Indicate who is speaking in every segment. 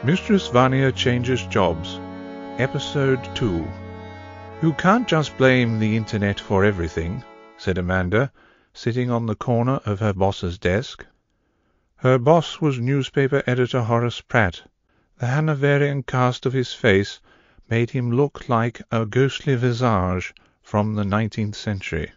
Speaker 1: Mistress Vania Changes Jobs, Episode 2. You can't just blame the internet for everything, said Amanda, sitting on the corner of her boss's desk. Her boss was newspaper editor Horace Pratt. The Hanoverian cast of his face made him look like a ghostly visage from the 19th century.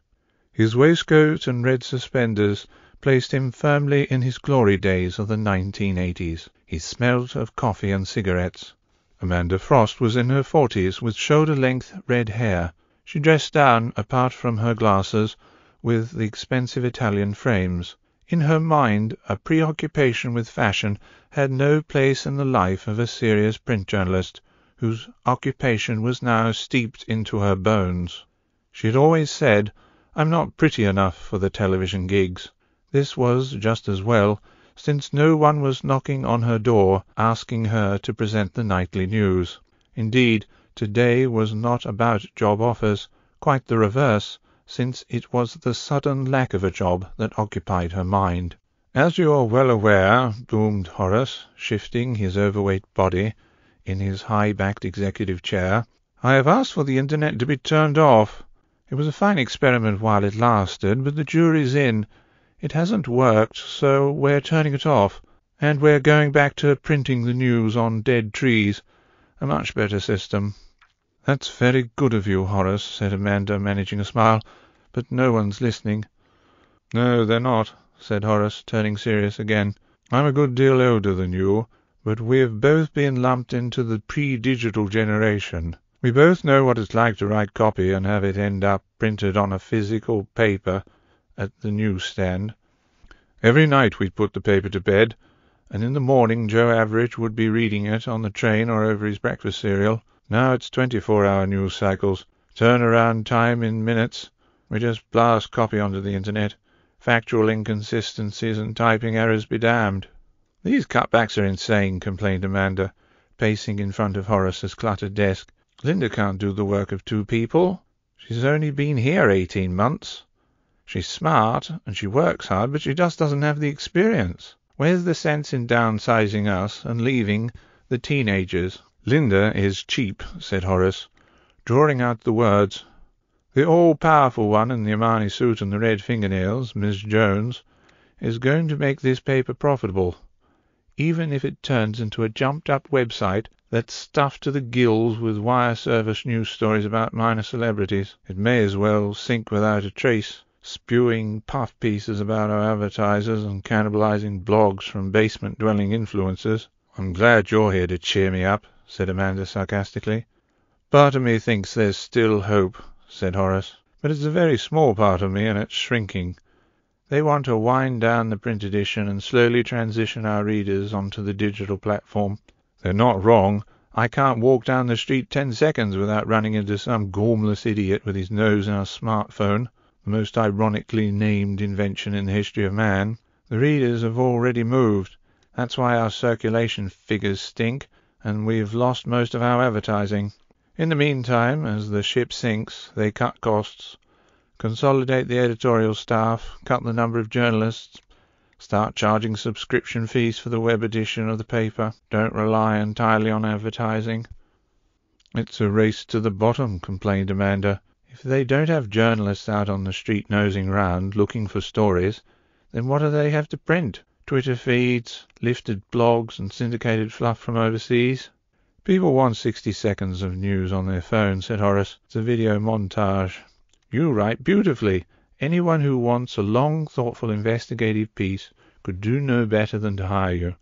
Speaker 1: His waistcoat and red suspenders placed him firmly in his glory days of the 1980s. He smelt of coffee and cigarettes. Amanda Frost was in her 40s, with shoulder-length red hair. She dressed down, apart from her glasses, with the expensive Italian frames. In her mind, a preoccupation with fashion had no place in the life of a serious print journalist, whose occupation was now steeped into her bones. She had always said, "I'm not pretty enough for the television gigs." This was just as well, since no one was knocking on her door asking her to present the nightly news. Indeed, today was not about job offers, quite the reverse, since it was the sudden lack of a job that occupied her mind. "As you are well aware," boomed Horace, shifting his overweight body in his high-backed executive chair, "I have asked for the internet to be turned off. It was a fine experiment while it lasted, but the jury's in. It hasn't worked, so we're turning it off, and we're going back to printing the news on dead trees. A much better system." "That's very good of you, Horace," said Amanda, managing a smile, "but no one's listening." "No, they're not," said Horace, turning serious again. "I'm a good deal older than you, but we've both been lumped into the pre-digital generation. We both know what it's like to write copy and have it end up printed on a physical paper at the newsstand. Every night we'd put the paper to bed, and in the morning Joe Average would be reading it on the train or over his breakfast cereal. Now it's 24-hour news cycles, turnaround time in minutes. We just blast copy onto the internet. Factual inconsistencies and typing errors be damned." "These cutbacks are insane," complained Amanda, pacing in front of Horace's cluttered desk. "Linda can't do the work of two people. She's only been here 18 months. She's smart, and she works hard, but she just doesn't have the experience. Where's the sense in downsizing us and leaving the teenagers?" "Linda is cheap," said Horace, drawing out the words. "The all-powerful one in the Armani suit and the red fingernails, Miss Jones, is going to make this paper profitable, even if it turns into a jumped-up website that's stuffed to the gills with wire service news stories about minor celebrities. It may as well sink without a trace, spewing puff pieces about our advertisers and cannibalizing blogs from basement-dwelling influencers." "I'm glad you're here to cheer me up," said Amanda sarcastically. "Part of me thinks there's still hope," said Horace. "But it's a very small part of me, and it's shrinking. They want to wind down the print edition and slowly transition our readers onto the digital platform. They're not wrong. I can't walk down the street 10 seconds without running into some gormless idiot with his nose in a smartphone, the most ironically named invention in the history of man. The readers have already moved. That's why our circulation figures stink, and we've lost most of our advertising. In the meantime, as the ship sinks, they cut costs, consolidate the editorial staff, cut the number of journalists, start charging subscription fees for the web edition of the paper, don't rely entirely on advertising." "It's a race to the bottom," complained Amanda. "If they don't have journalists out on the street nosing round, looking for stories, then what do they have to print? Twitter feeds, lifted blogs, and syndicated fluff from overseas?" "People want 60 seconds of news on their phone," said Horace. "It's a video montage." "You write beautifully. Anyone who wants a long, thoughtful, investigative piece could do no better than to hire you.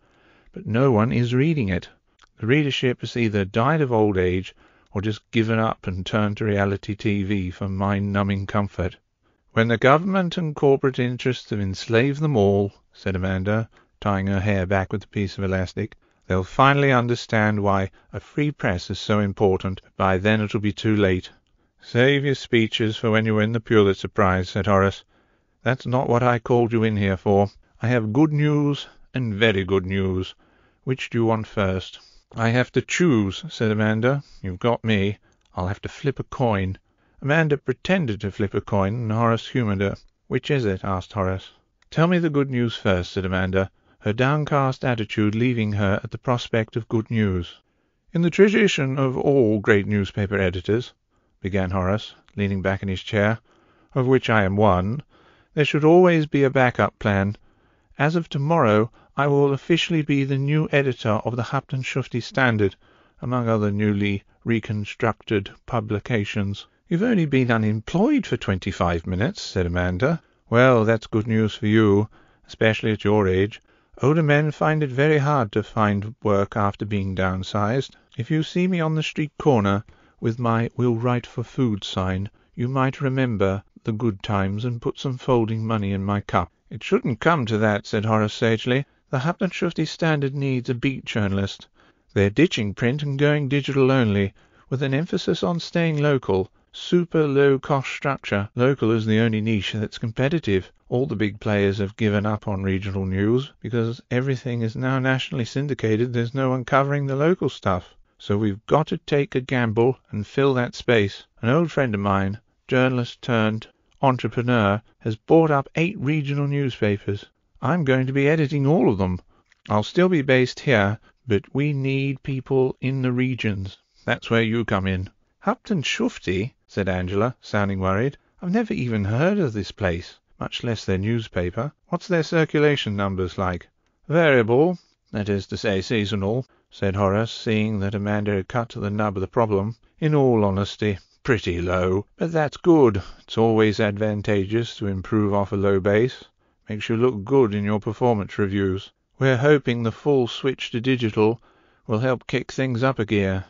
Speaker 1: But no one is reading it. The readership has either died of old age or just given up and turned to reality TV for mind-numbing comfort." "When the government and corporate interests have enslaved them all," said Amanda, tying her hair back with a piece of elastic, "they'll finally understand why a free press is so important, but by then it'll be too late." "Save your speeches for when you win the Pulitzer Prize," said Horace. "That's not what I called you in here for. I have good news and very good news. Which do you want first?" "I have to choose," said Amanda. "You've got me. I'll have to flip a coin." Amanda pretended to flip a coin, and Horace humoured her. "Which is it?" asked Horace. "Tell me the good news first," said Amanda. her downcast attitude leaving her at the prospect of good news. "In the tradition of all great newspaper editors," began Horace, leaning back in his chair, "of which I am one, there should always be a backup plan. As of tomorrow I will officially be the new editor of the Hauptschrift Standard, among other newly reconstructed publications." "You've only been unemployed for 25 minutes," said Amanda. "Well, that's good news for you, especially at your age. Older men find it very hard to find work after being downsized. If you see me on the street corner with my 'Will write for food' sign, you might remember the good times and put some folding money in my cup." "It shouldn't come to that," said Horace sagely. "The Hauptschrift Standard needs a beat journalist. They're ditching print and going digital only, with an emphasis on staying local. Super low-cost structure. Local is the only niche that's competitive. All the big players have given up on regional news, because everything is now nationally syndicated. There's no one covering the local stuff. So we've got to take a gamble and fill that space. An old friend of mine, journalist turned entrepreneur, has bought up 8 regional newspapers. I'm going to be editing all of them. I'll still be based here, but we need people in the regions. That's where you come in." "Hauptschrift?" said Angela, sounding worried. "I've never even heard of this place, much less their newspaper. What's their circulation numbers like?" "Variable, that is to say seasonal," said Horace, seeing that Amanda had cut to the nub of the problem. "In all honesty, pretty low. But that's good. It's always advantageous to improve off a low base. Makes you look good in your performance reviews. We're hoping the full switch to digital will help kick things up a gear."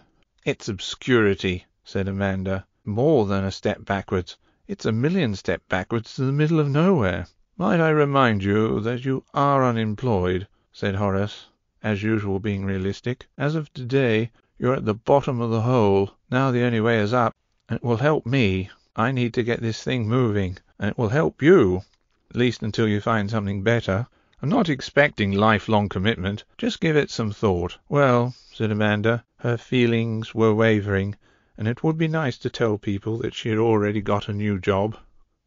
Speaker 1: "It's obscurity," said Amanda. "More than a step backwards. It's a million step backwards to the middle of nowhere." "Might I remind you that you are unemployed?" said Horace, as usual being realistic. "As of today you're at the bottom of the hole. Now the only way is up. And it will help me. I need to get this thing moving. And it will help you, at least until you find something better. I'm not expecting lifelong commitment. Just give it some thought." "Well," said Amanda. Her feelings were wavering, and it would be nice to tell people that she had already got a new job.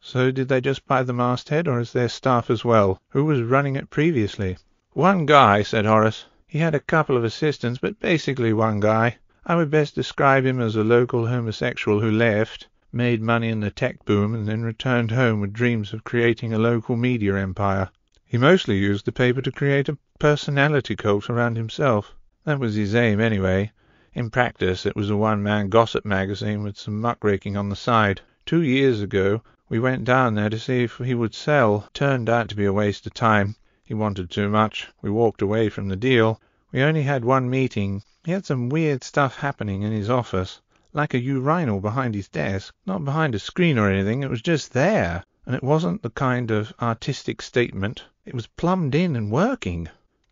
Speaker 1: "So did they just buy the masthead, or is there staff as well? Who was running it previously?" "One guy," said Horace. "He had a couple of assistants, but basically one guy. I would best describe him as a local homosexual who left, made money in the tech boom, and then returned home with dreams of creating a local media empire. He mostly used the paper to create a personality cult around himself. That was his aim, anyway. In practice, it was a one-man gossip magazine with some muckraking on the side. 2 years ago, we went down there to see if he would sell. Turned out to be a waste of time. He wanted too much. We walked away from the deal. We only had one meeting. He had some weird stuff happening in his office, like a urinal behind his desk. Not behind a screen or anything, it was just there. And it wasn't the kind of artistic statement. It was plumbed in and working.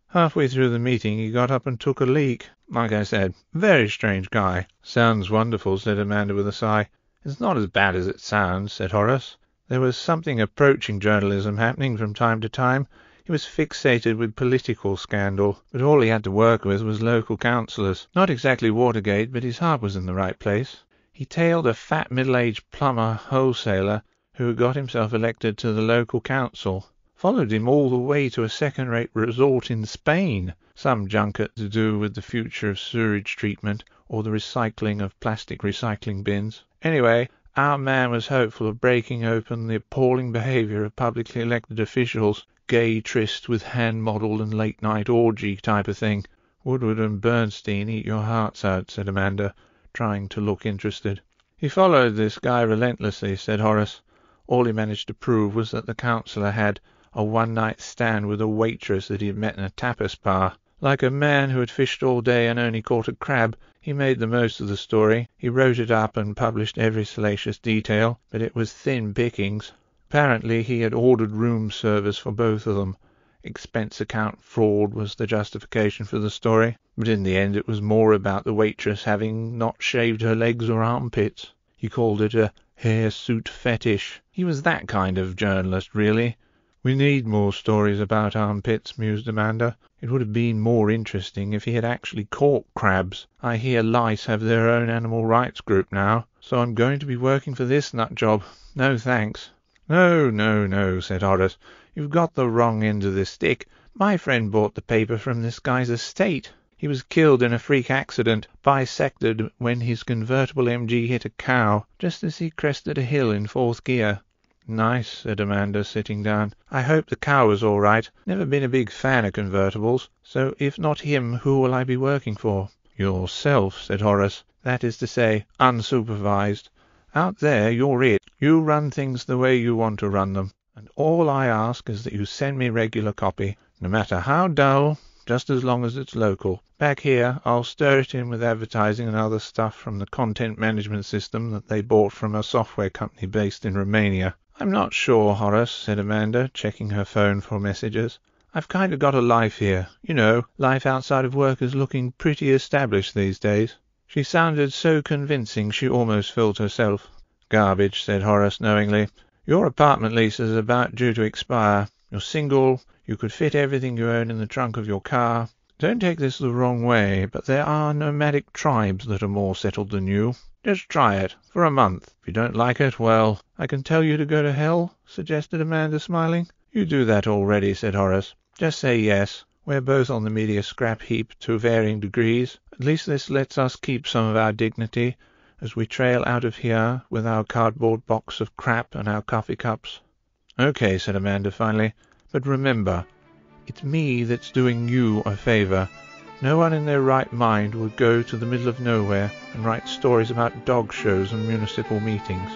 Speaker 1: Halfway through the meeting he got up and took a leak. Like I said, very strange guy." "Sounds wonderful," said Amanda with a sigh. "It's not as bad as it sounds," said Horace. "There was something approaching journalism happening from time to time. He was fixated with political scandal, but all he had to work with was local councillors. Not exactly Watergate, but his heart was in the right place. He tailed a fat middle-aged plumber wholesaler who had got himself elected to the local council. Followed him all the way to a second-rate resort in Spain, some junket to do with the future of sewage treatment or the recycling of plastic recycling bins. Anyway, our man was hopeful of breaking open the appalling behaviour of publicly elected officials, gay tryst with hand-modelled and late-night orgy type of thing. Woodward and Bernstein eat your hearts out," said Amanda, trying to look interested. "He followed this guy relentlessly," said Horace. "All he managed to prove was that the councillor had a one-night stand with a waitress that he had met in a tapas bar. Like a man who had fished all day and only caught a crab, he made the most of the story. He wrote it up and published every salacious detail, but it was thin pickings. Apparently he had ordered room service for both of them. Expense account fraud was the justification for the story, but in the end it was more about the waitress having not shaved her legs or armpits. He called it a hair-suit fetish. He was that kind of journalist, really." "We need more stories about armpits," mused Amanda. "It would have been more interesting if he had actually caught crabs. I hear lice have their own animal rights group now, so I'm going to be working for this nut job. No thanks." "No, no, no," said Horace. "You've got the wrong end of the stick. My friend bought the paper from this guy's estate. He was killed in a freak accident, bisected when his convertible MG hit a cow, just as he crested a hill in fourth gear." "Nice," said Amanda, sitting down. "I hope the cow was all right. Never been a big fan of convertibles, so if not him, who will I be working for?" "Yourself," said Horace. "That is to say, unsupervised. Out there you're it. You run things the way you want to run them, and all I ask is that you send me regular copy, no matter how dull, just as long as it's local. Back here I'll stir it in with advertising and other stuff from the content management system that they bought from a software company based in Romania." "I'm not sure, Horace," said Amanda, checking her phone for messages. "I've kind of got a life here. You know, life outside of work is looking pretty established these days." She sounded so convincing she almost fooled herself. "Garbage," said Horace knowingly. "Your apartment lease is about due to expire. You're single. You could fit everything you own in the trunk of your car. Don't take this the wrong way, but there are nomadic tribes that are more settled than you. Just try it, for a month. If you don't like it, well, I can tell you to go to hell," suggested Amanda, smiling. "You do that already," said Horace. "Just say yes. We're both on the media scrap heap to varying degrees. At least this lets us keep some of our dignity as we trail out of here with our cardboard box of crap and our coffee cups." "Okay," said Amanda finally. "But remember, it's me that's doing you a favour. No one in their right mind would go to the middle of nowhere and write stories about dog shows and municipal meetings."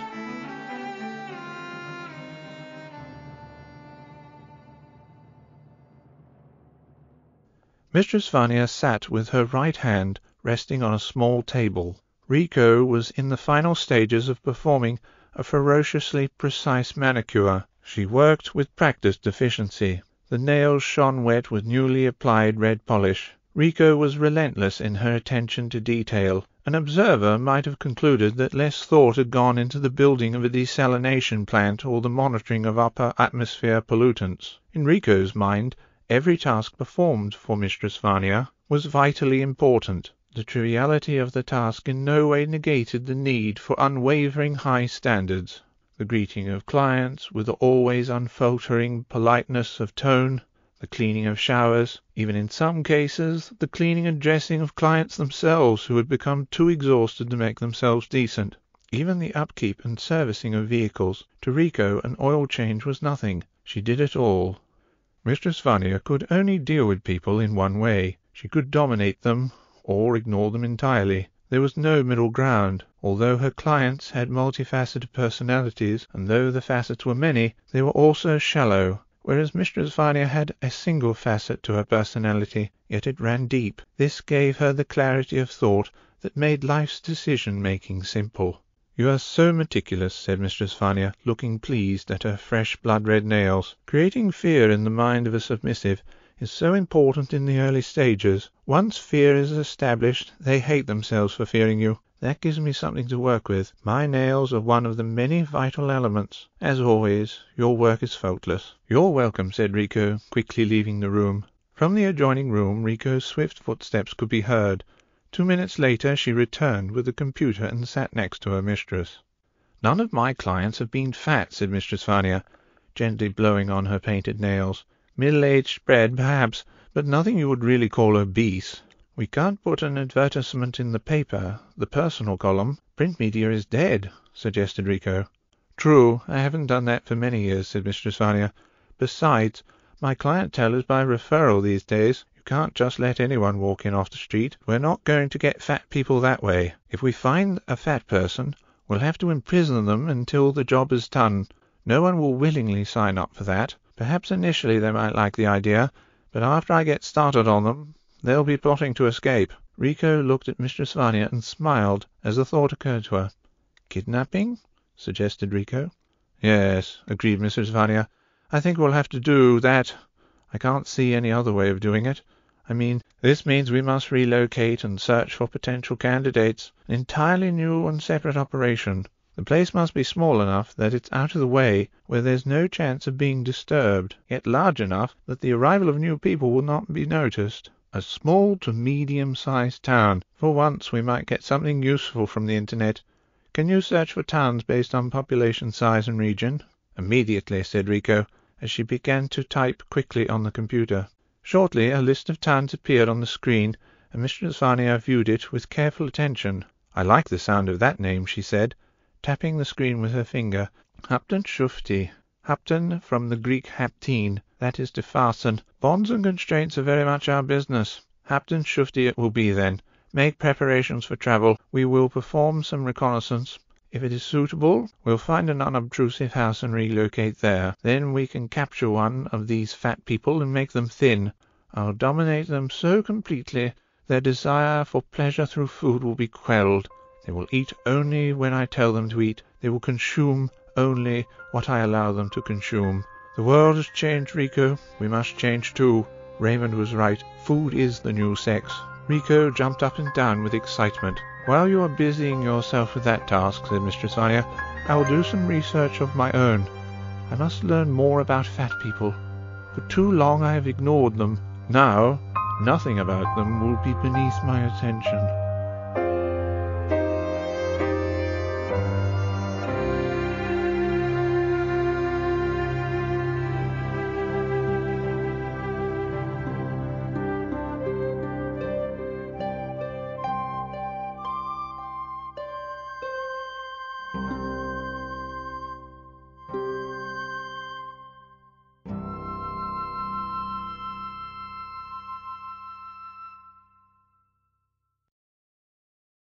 Speaker 1: Mistress Vania sat with her right hand resting on a small table. Rico was in the final stages of performing a ferociously precise manicure. She worked with practised efficiency. The nails shone wet with newly applied red polish. Rico was relentless in her attention to detail. An observer might have concluded that less thought had gone into the building of a desalination plant or the monitoring of upper atmosphere pollutants. In Rico's mind, every task performed for Mistress Vania was vitally important. The triviality of the task in no way negated the need for unwavering high standards. The greeting of clients with the always unfaltering politeness of tone, the cleaning of showers, even in some cases the cleaning and dressing of clients themselves who had become too exhausted to make themselves decent. Even the upkeep and servicing of vehicles. To Rico an oil change was nothing. She did it all. Mistress Vania could only deal with people in one way. She could dominate them or ignore them entirely. There was no middle ground. Although her clients had multifaceted personalities, and though the facets were many, they were also shallow, whereas Mistress Vania had a single facet to her personality, yet it ran deep. This gave her the clarity of thought that made life's decision-making simple. "You are so meticulous," said Mistress Vania, looking pleased at her fresh blood-red nails. "Creating fear in the mind of a submissive is so important in the early stages. Once fear is established, they hate themselves for fearing you. That gives me something to work with. My nails are one of the many vital elements. As always, your work is faultless." "You're welcome," said Rico, quickly leaving the room. From the adjoining room Rico's swift footsteps could be heard. 2 minutes later she returned with the computer and sat next to her mistress. "None of my clients have been fat," said Mistress Vania, gently blowing on her painted nails. "Middle-aged spread, perhaps, but nothing you would really call obese." "We can't put an advertisement in the paper, the personal column. Print media is dead," suggested Rico. "True, I haven't done that for many years," said Mistress Vania. "Besides, my clientele is by referral these days. You can't just let anyone walk in off the street. We're not going to get fat people that way. If we find a fat person, we'll have to imprison them until the job is done. No one will willingly sign up for that. Perhaps initially they might like the idea, but after I get started on them, they'll be plotting to escape." Rico looked at Mistress Vania and smiled as a thought occurred to her. "Kidnapping?" suggested Rico. "Yes," agreed Mistress Vania. "I think we'll have to do that. I can't see any other way of doing it. I mean, this means we must relocate and search for potential candidates. An entirely new and separate operation. The place must be small enough that it's out of the way, where there's no chance of being disturbed, yet large enough that the arrival of new people will not be noticed. A small to medium-sized town. For once we might get something useful from the Internet. Can you search for towns based on population size and region?" "Immediately," said Rico, as she began to type quickly on the computer. Shortly a list of towns appeared on the screen, and Mistress Vania viewed it with careful attention. "I like the sound of that name," she said, tapping the screen with her finger. "Hapten Shufti. Hapten from the Greek haptine, that is to fasten. Bonds and constraints are very much our business. Hapten Shufti it will be then. Make preparations for travel. We will perform some reconnaissance. If it is suitable, we'll find an unobtrusive house and relocate there. Then we can capture one of these fat people and make them thin. I'll dominate them so completely their desire for pleasure through food will be quelled. They will eat only when I tell them to eat. They will consume only what I allow them to consume. The world has changed, Rico. We must change too. Raymond was right. Food is the new sex." Rico jumped up and down with excitement. "While you are busying yourself with that task," said Mistress Vania, "I will do some research of my own. I must learn more about fat people. For too long I have ignored them. Now, nothing about them will be beneath my attention."